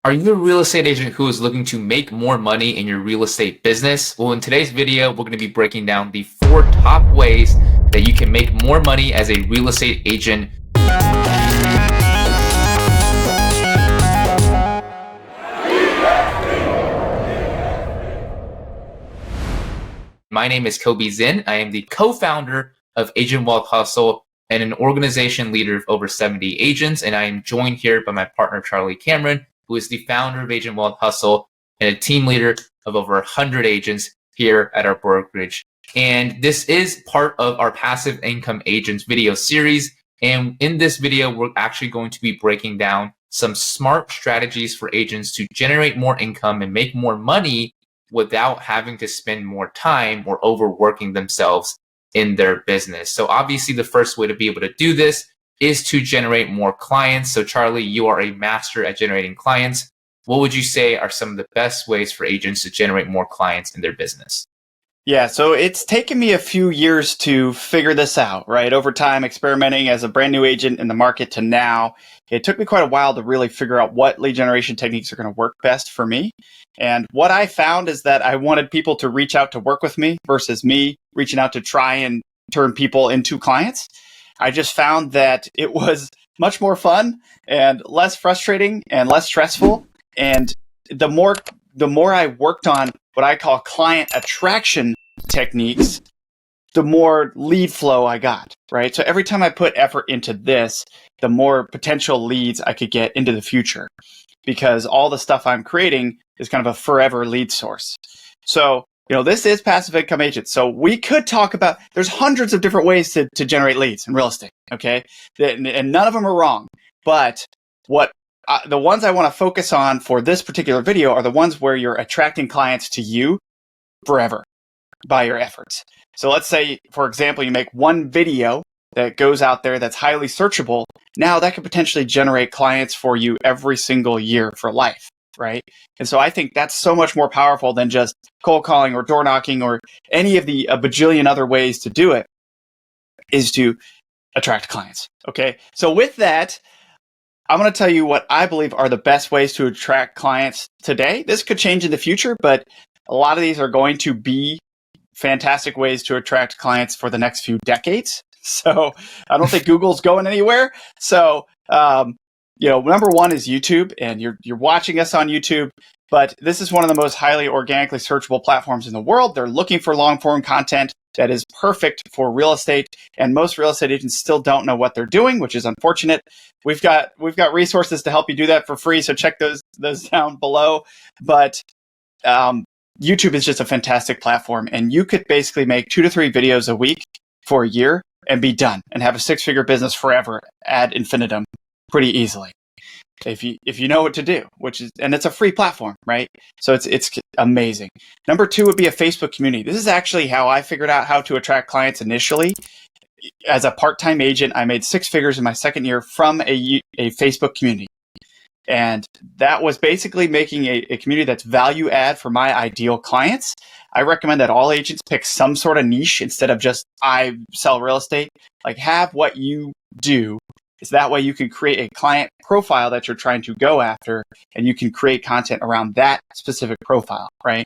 Are you a real estate agent who is looking to make more money in your real estate business? Well, in today's video, we're going to be breaking down the 4 top ways that you can make more money as a real estate agent. My name is ｃｈǐច្ഛǐច្ഛ̌. I am the co-founder of Agent Wealth Hustle and an organization leader of over 70 agents. And I am joined here by my partner, Charlie Cameron, who is the founder of Agent Wealth Hustle and a team leader of over 100 agents here at our brokerage. And this is part of our Passive Income Agents video series. And in this video, we're actually going to be breaking down some smart strategies for agents to generate more income and make more money without having to spend more time or overworking themselves in their business. So obviously the first way to be able to do this is to generate more clients. So Charlie, you are a master at generating clients. What would you say are some of the best ways for agents to generate more clients in their business? Yeah, so it's taken me a few years to figure this out, right? Over time, experimenting as a brand new agent in the market to now, it took me quite a while to really figure out what lead generation techniques are going to work best for me. And what I found is that I wanted people to reach out to work with me versus me reaching out to try and turn people into clients. I just found that it was much more fun and less frustrating and less stressful. And the more I worked on what I call client attraction techniques, the more lead flow I got, right? So every time I put effort into this, the more potential leads I could get into the future, because all the stuff I'm creating is kind of a forever lead source. So, this is Passive Income Agents. So we could talk about, there's hundreds of different ways to generate leads in real estate, okay? And none of them are wrong. But the ones I want to focus on for this particular video are the ones where you're attracting clients to you forever by your efforts. So let's say, for example, you make one video that goes out there that's highly searchable. Now that could potentially generate clients for you every single year for life, right? And so I think that's so much more powerful than just cold calling or door knocking or any of the a bajillion other ways to do it, is to attract clients. Okay. So with that, I'm going to tell you what I believe are the best ways to attract clients today. This could change in the future, but a lot of these are going to be fantastic ways to attract clients for the next few decades. So I don't think Google's going anywhere. So, number one is YouTube, and you're watching us on YouTube, but this is one of the most highly organically searchable platforms in the world. They're looking for long form content that is perfect for real estate, and most real estate agents still don't know what they're doing, which is unfortunate. We've got resources to help you do that for free, so check those down below. But YouTube is just a fantastic platform, and you could basically make 2 to 3 videos a week for a year and be done and have a 6-figure business forever ad infinitum pretty easily if you know what to do, and it's a free platform, right? So it's amazing. Number 2 would be a Facebook community. This is actually how I figured out how to attract clients initially. As a part-time agent, I made 6 figures in my second year from a Facebook community. And that was basically making a community that's value add for my ideal clients. I recommend that all agents pick some sort of niche instead of just I sell real estate. Like, have what you do. Is that way you can create a client profile that you're trying to go after, and you can create content around that specific profile, right?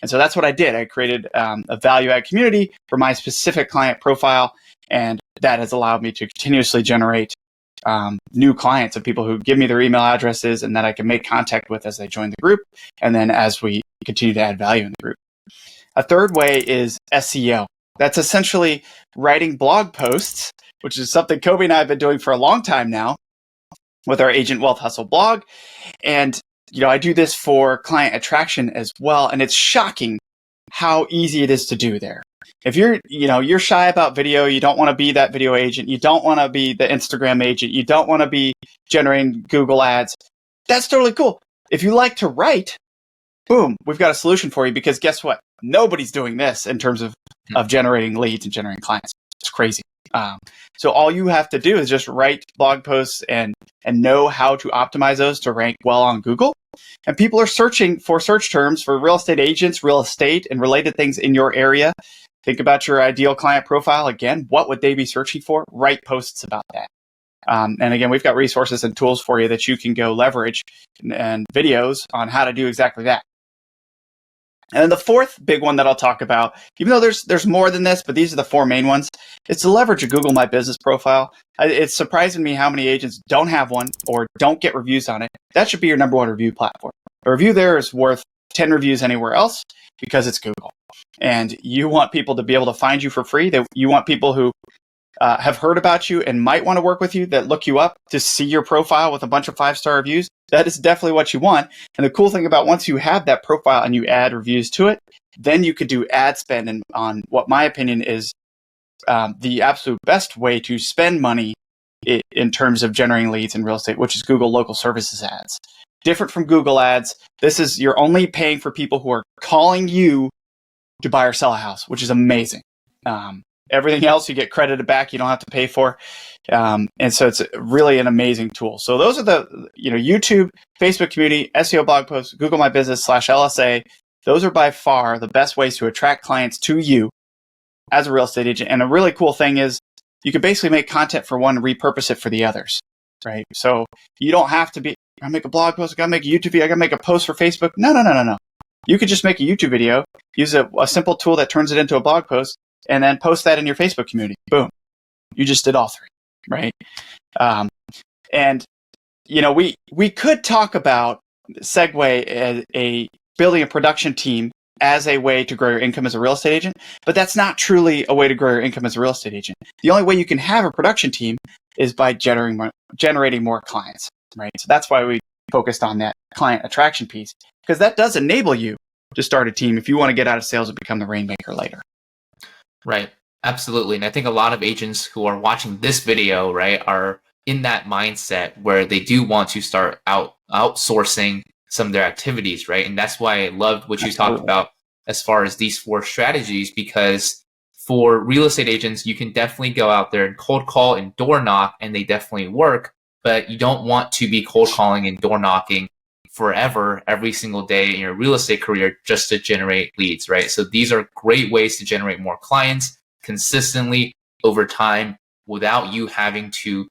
And so that's what I did. I created a value add community for my specific client profile, and that has allowed me to continuously generate new clients of people who give me their email addresses and that I can make contact with as they join the group, and then as we continue to add value in the group. A third way is SEO. That's essentially writing blog posts, which is something Kobe and I have been doing for a long time now with our Agent Wealth Hustle blog. And I do this for client attraction as well, and it's shocking how easy it is to do there. If you're shy about video, you don't want to be that video agent, you don't want to be the Instagram agent, you don't want to be generating Google ads, that's totally cool. If you like to write, boom, we've got a solution for you, because guess what? Nobody's doing this in terms of generating leads and generating clients. It's crazy. So all you have to do is just write blog posts and know how to optimize those to rank well on Google. And people are searching for search terms for real estate agents, real estate, and related things in your area. Think about your ideal client profile. Again, what would they be searching for? Write posts about that. And again, we've got resources and tools for you that you can go leverage and videos on how to do exactly that. And then the fourth big one that I'll talk about, even though there's more than this, but these are the four main ones, is to leverage a Google My Business profile. It's surprising me how many agents don't have one or don't get reviews on it. That should be your number one review platform. A review there is worth 10 reviews anywhere else because it's Google. And you want people to be able to find you for free. You want people who have heard about you and might want to work with you, that look you up to see your profile with a bunch of 5-star reviews. That is definitely what you want. And the cool thing about once you have that profile and you add reviews to it, then you could do ad spend on what my opinion is the absolute best way to spend money in terms of generating leads in real estate, which is Google Local Services ads. Different from Google ads. This is, you're only paying for people who are calling you to buy or sell a house, which is amazing. Everything else you get credited back, you don't have to pay for. And so it's really an amazing tool. So those are the, YouTube, Facebook community, SEO blog posts, Google My Business /LSA. Those are by far the best ways to attract clients to you as a real estate agent. And a really cool thing is you can basically make content for one and repurpose it for the others, right? So you don't have to be, I gotta make a blog post, I gotta make a YouTube video, I gotta make a post for Facebook. No. You could just make a YouTube video, use a simple tool that turns it into a blog post, and then post that in your Facebook community. Boom. You just did all three, right? And, we could talk about segue as building a production team as a way to grow your income as a real estate agent, but that's not truly a way to grow your income as a real estate agent. The only way you can have a production team is by generating more clients, right? So that's why we focused on that client attraction piece, because that does enable you to start a team if you want to get out of sales and become the rainmaker later. Right. Absolutely. And I think a lot of agents who are watching this video, right, are in that mindset where they do want to start outsourcing some of their activities, right? And that's why I loved what you talked about as far as these 4 strategies, because for real estate agents, you can definitely go out there and cold call and door knock, and they definitely work, but you don't want to be cold calling and door knocking forever, every single day in your real estate career just to generate leads, right? So these are great ways to generate more clients consistently over time without you having to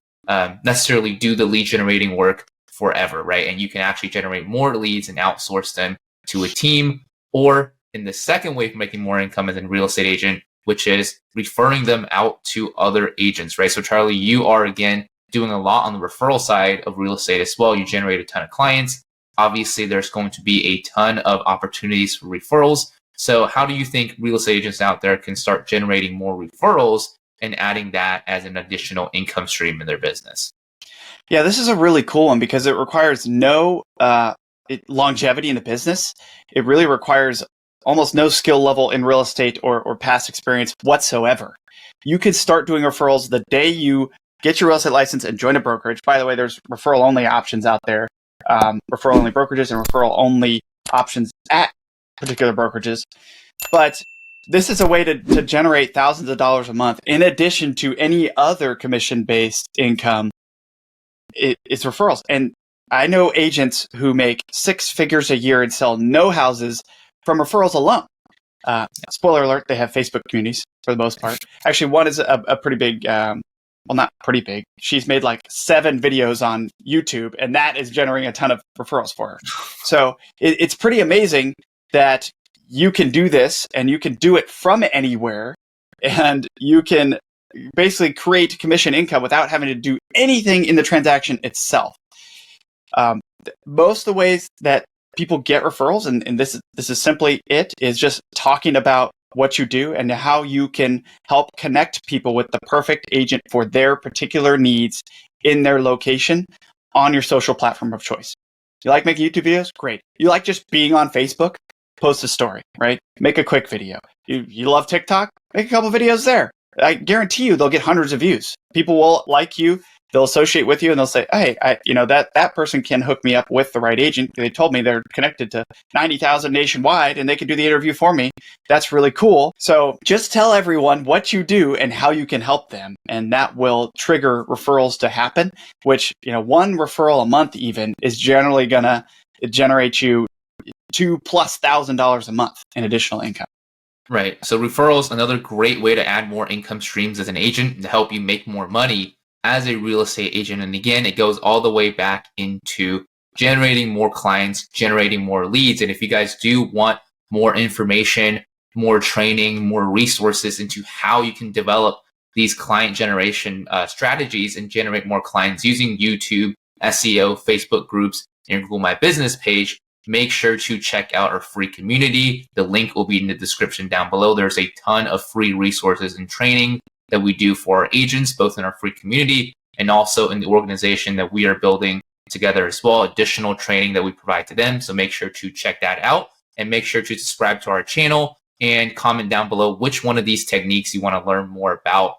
necessarily do the lead generating work forever, right? And you can actually generate more leads and outsource them to a team, or in the second way of making more income as a real estate agent, which is referring them out to other agents, right? So Charlie, you are again doing a lot on the referral side of real estate as well. You generate a ton of clients. Obviously, there's going to be a ton of opportunities for referrals. So how do you think real estate agents out there can start generating more referrals and adding that as an additional income stream in their business? Yeah, this is a really cool one because it requires no longevity in the business. It really requires almost no skill level in real estate or past experience whatsoever. You could start doing referrals the day you get your real estate license and join a brokerage. By the way, there's referral only options out there. Referral only brokerages and referral only options at particular brokerages. But this is a way to generate thousands of dollars a month in addition to any other commission-based income. It's referrals. And I know agents who make 6 figures a year and sell no houses from referrals alone. Spoiler alert, they have Facebook communities for the most part. Actually, one is a pretty big, well, not pretty big. She's made like 7 videos on YouTube, and that is generating a ton of referrals for her. So it's pretty amazing that you can do this and you can do it from anywhere, and you can basically create commission income without having to do anything in the transaction itself. Most of the ways that people get referrals, and this is simply is just talking about what you do and how you can help connect people with the perfect agent for their particular needs in their location on your social platform of choice. You like making YouTube videos? Great. You like just being on Facebook? Post a story, right? Make a quick video. You love TikTok? Make a couple videos there. I guarantee you they'll get hundreds of views. People will like you. They'll associate with you and they'll say, hey, that person can hook me up with the right agent. They told me they're connected to 90,000 nationwide and they can do the interview for me. That's really cool. So just tell everyone what you do and how you can help them. And that will trigger referrals to happen, which, 1 referral a month even is generally going to generate you $2,000+ a month in additional income. Right. So referrals, another great way to add more income streams as an agent to help you make more money. as a real estate agent. And again, it goes all the way back into generating more clients, generating more leads. And if you guys do want more information, more training, more resources into how you can develop these client generation strategies and generate more clients using YouTube, SEO, Facebook groups, and Google My Business page, make sure to check out our free community. The link will be in the description down below. There's a ton of free resources and training that we do for our agents, both in our free community and also in the organization that we are building together as well. Additional training that we provide to them. So make sure to check that out and make sure to subscribe to our channel and comment down below which one of these techniques you want to learn more about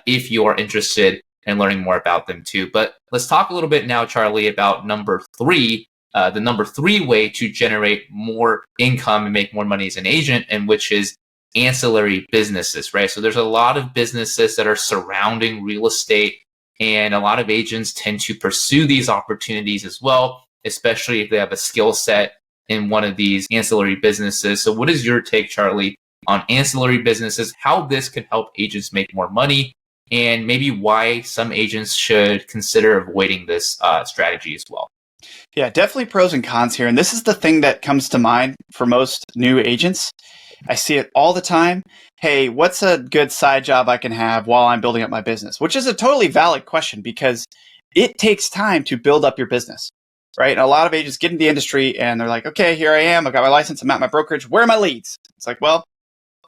if you are interested in learning more about them too. But let's talk a little bit now, Charlie, about number 3, the number 3 way to generate more income and make more money as an agent, and which is ancillary businesses, right? So there's a lot of businesses that are surrounding real estate, and a lot of agents tend to pursue these opportunities as well, especially if they have a skill set in one of these ancillary businesses. So what is your take, Charlie, on ancillary businesses, how this can help agents make more money, and maybe why some agents should consider avoiding this strategy as well? Yeah, definitely pros and cons here. And this is the thing that comes to mind for most new agents. I see it all the time. Hey, what's a good side job I can have while I'm building up my business? Which is a totally valid question because it takes time to build up your business, right? And a lot of agents get into the industry and they're like, okay, here I am. I've got my license. I'm at my brokerage. Where are my leads? It's like, well,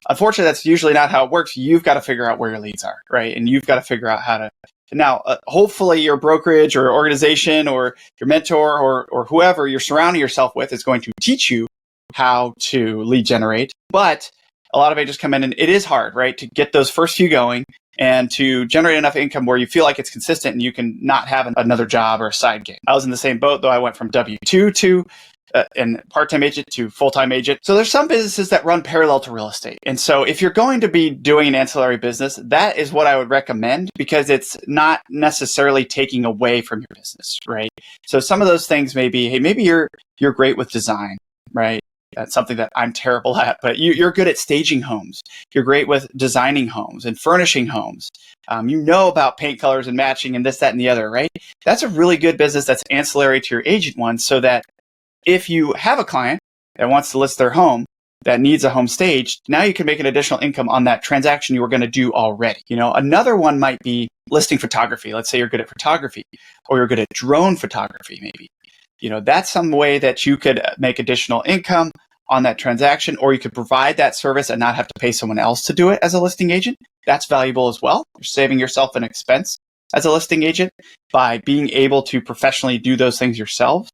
unfortunately, that's usually not how it works. You've got to figure out where your leads are, right? And you've got to figure out how to. Now, hopefully your brokerage or organization or your mentor or whoever you're surrounding yourself with is going to teach you how to lead generate. But a lot of agents come in and it is hard, right? To get those first few going and to generate enough income where you feel like it's consistent and you can not have another job or a side gig. I was in the same boat, though. I went from W-2 to and part-time agent to full-time agent. So there's some businesses that run parallel to real estate. And so if you're going to be doing an ancillary business, that is what I would recommend because it's not necessarily taking away from your business, right? So some of those things may be, hey, maybe you're great with design, right? That's something that I'm terrible at, but you're good at staging homes. You're great with designing homes and furnishing homes. You know about paint colors and matching and this, that, and the other, right? That's a really good business that's ancillary to your agent one so that if you have a client that wants to list their home that needs a home staged, now you can make an additional income on that transaction you were going to do already. You know, another one might be listing photography. Let's say you're good at photography or you're good at drone photography, maybe. You know, that's some way that you could make additional income on that transaction, or you could provide that service and not have to pay someone else to do it as a listing agent. That's valuable as well. You're saving yourself an expense as a listing agent by being able to professionally do those things yourself.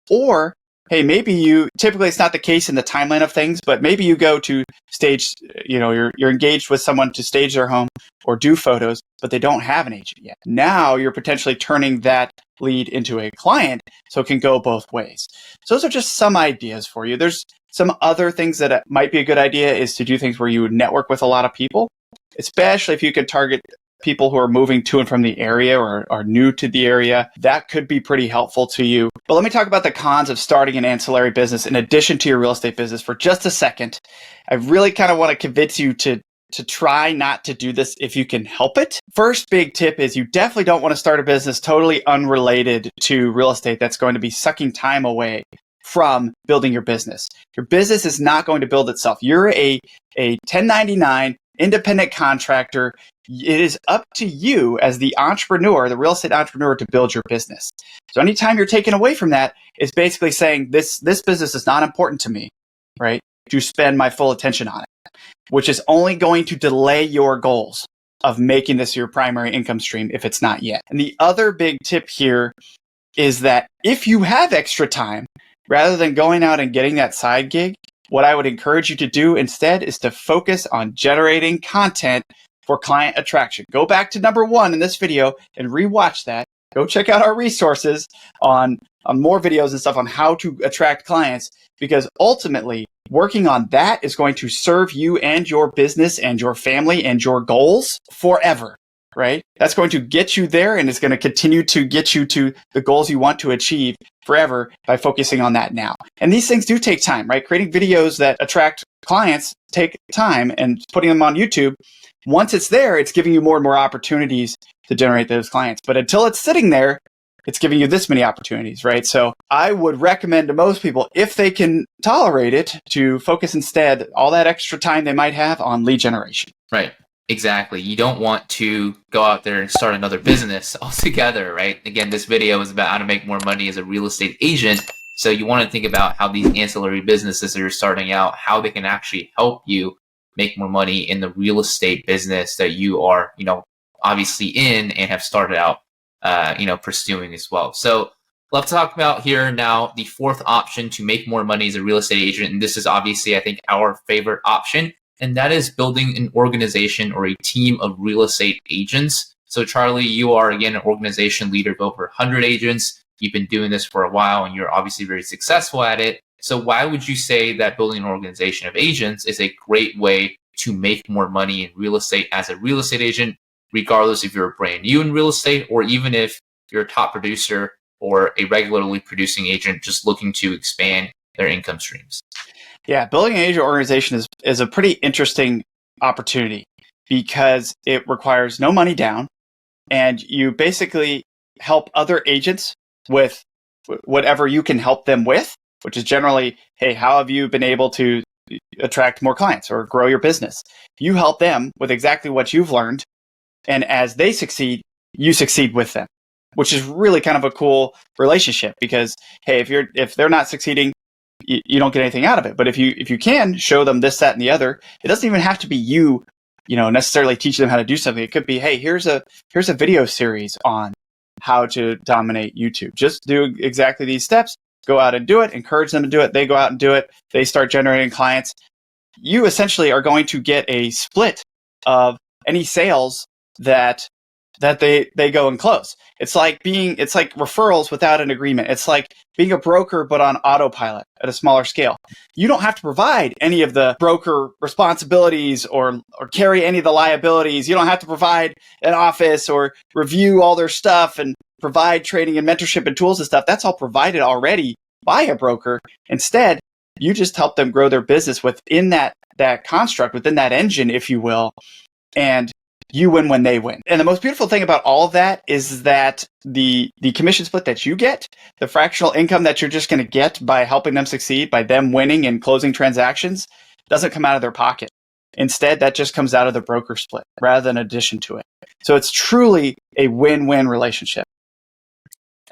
Or hey, maybe typically it's not the case in the timeline of things, but maybe you go to stage, you know, you're engaged with someone to stage their home or do photos, but they don't have an agent yet. Now you're potentially turning that lead into a client, so it can go both ways. So those are just some ideas for you. There's some other things that might be a good idea is to do things where you would network with a lot of people, especially if you could target people who are moving to and from the area or are new to the area. That could be pretty helpful to you. But let me talk about the cons of starting an ancillary business in addition to your real estate business for just a second. I really kind of want to convince you to try not to do this if you can help it. First big tip is you definitely don't want to start a business totally unrelated to real estate that's going to be sucking time away from building your business. Your business is not going to build itself. You're a 1099 independent contractor. It is up to you as the entrepreneur, the real estate entrepreneur, to build your business. So anytime you're taken away from that, it's basically saying this business is not important to me, right? To spend my full attention on it, which is only going to delay your goals of making this your primary income stream if it's not yet. And the other big tip here is that if you have extra time, rather than going out and getting that side gig, what I would encourage you to do instead is to focus on generating content for client attraction. Go back to number 1 in this video and rewatch that. Go check out our resources on more videos and stuff on how to attract clients, because ultimately working on that is going to serve you and your business and your family and your goals forever, right? That's going to get you there, and it's going to continue to get you to the goals you want to achieve forever by focusing on that now. And these things do take time, right? Creating videos that attract clients take time, and putting them on YouTube, once it's there, it's giving you more and more opportunities to generate those clients. But until it's sitting there, it's giving you this many opportunities, right? So I would recommend to most people, if they can tolerate it, to focus instead all that extra time they might have on lead generation. Right. Exactly. You don't want to go out there and start another business altogether, right? Again, this video is about how to make more money as a real estate agent. So you want to think about how these ancillary businesses that you're starting out, how they can actually help you make more money in the real estate business that you are, obviously in and have started out pursuing as well. So let's talk about here now the fourth option to make more money as a real estate agent. And this is obviously, I think, our favorite option. And that is building an organization or a team of real estate agents. So Charlie, you are, again, an organization leader of over 100 agents. You've been doing this for a while and you're obviously very successful at it. So why would you say that building an organization of agents is a great way to make more money in real estate as a real estate agent, regardless if you're brand new in real estate or even if you're a top producer or a regularly producing agent just looking to expand their income streams? Yeah, building an agent organization is a pretty interesting opportunity because it requires no money down, and you basically help other agents with whatever you can help them with, which is generally, hey, how have you been able to attract more clients or grow your business? You help them with exactly what you've learned. And as they succeed, you succeed with them, which is really kind of a cool relationship because, hey, if they're not succeeding, you don't get anything out of it. But if you can show them this, that, and the other, it doesn't even have to be you necessarily teach them how to do something. It could be, hey, here's a video series on how to dominate YouTube. Just do exactly these steps. Go out and do it. Encourage them to do it. They go out and do it. They start generating clients. You essentially are going to get a split of any sales that they go and close. It's like referrals without an agreement. It's like being a broker but on autopilot at a smaller scale. You don't have to provide any of the broker responsibilities or carry any of the liabilities. You don't have to provide an office or review all their stuff and provide training and mentorship and tools and stuff. That's all provided already by a broker. Instead, you just help them grow their business within that construct, within that engine, if you will, and you win when they win. And the most beautiful thing about all of that is that the commission split that you get, the fractional income that you're just going to get by helping them succeed, by them winning and closing transactions, doesn't come out of their pocket. Instead, that just comes out of the broker split rather than addition to it. So it's truly a win-win relationship.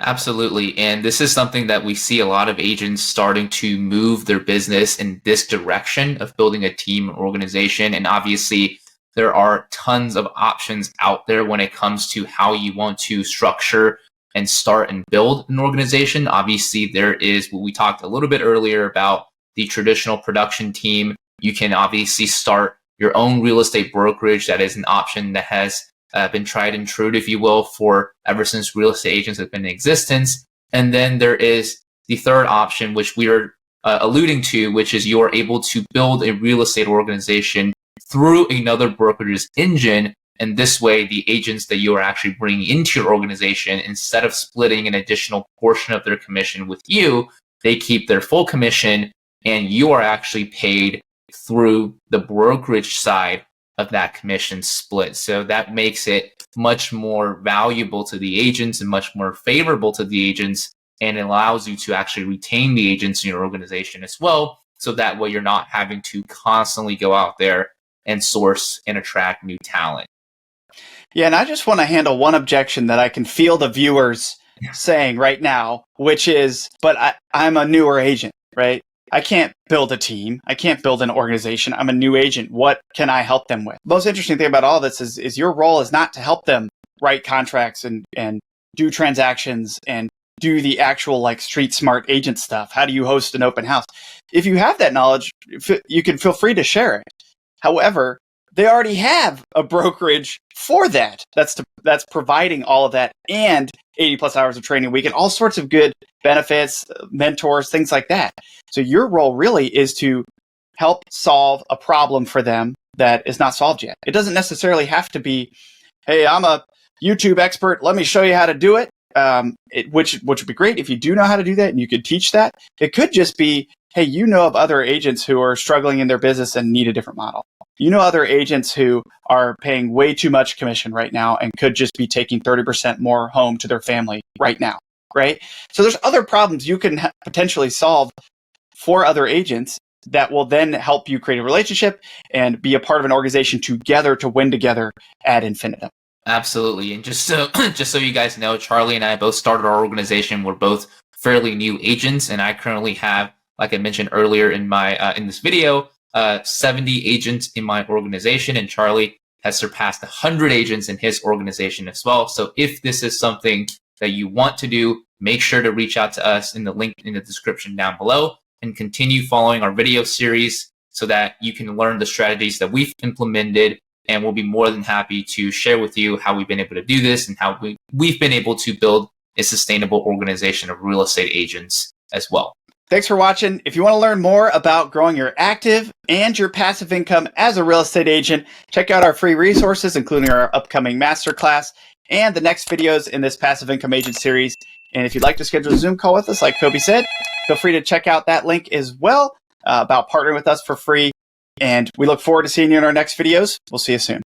Absolutely. And this is something that we see a lot of agents starting to move their business in this direction of building a team organization. And obviously, there are tons of options out there when it comes to how you want to structure and start and build an organization. Obviously, there is what we talked a little bit earlier about the traditional production team. You can obviously start your own real estate brokerage. That is an option that has been tried and true, if you will, for ever since real estate agents have been in existence. And then there is the third option, which we are alluding to, which is you're able to build a real estate organization through another brokerage's engine. And this way, the agents that you are actually bringing into your organization, instead of splitting an additional portion of their commission with you, they keep their full commission and you are actually paid through the brokerage side of that commission split. So that makes it much more valuable to the agents and much more favorable to the agents, and it allows you to actually retain the agents in your organization as well. So that way you're not having to constantly go out there and source and attract new talent. Yeah, and I just want to handle one objection that I can feel the viewers saying right now, which is, but I'm a newer agent, right? I can't build a team. I can't build an organization. I'm a new agent. What can I help them with? Most interesting thing about all this is your role is not to help them write contracts and do transactions and do the actual like street smart agent stuff. How do you host an open house? If you have that knowledge, you can feel free to share it. However, they already have a brokerage for that. That's providing all of that and 80 plus hours of training a week and all sorts of good benefits, mentors, things like that. So your role really is to help solve a problem for them that is not solved yet. It doesn't necessarily have to be, hey, I'm a YouTube expert. Let me show you how to do it. which would be great if you do know how to do that and you could teach that. It could just be, hey, you know of other agents who are struggling in their business and need a different model. You know other agents who are paying way too much commission right now and could just be taking 30% more home to their family right now, right? So there's other problems you can potentially solve for other agents that will then help you create a relationship and be a part of an organization together to win together ad infinitum. Absolutely. And just so you guys know, Charlie and I both started our organization. We're both fairly new agents, and I currently have, like I mentioned earlier in my in this video, 70 agents in my organization, and Charlie has surpassed 100 agents in his organization as well. So if this is something that you want to do, make sure to reach out to us in the link in the description down below and continue following our video series so that you can learn the strategies that we've implemented, and we'll be more than happy to share with you how we've been able to do this and how we've been able to build a sustainable organization of real estate agents as well. Thanks for watching. If you want to learn more about growing your active and your passive income as a real estate agent, check out our free resources, including our upcoming masterclass and the next videos in this passive income agent series. And if you'd like to schedule a Zoom call with us, like Kobe said, feel free to check out that link as well about partnering with us for free. And we look forward to seeing you in our next videos. We'll see you soon.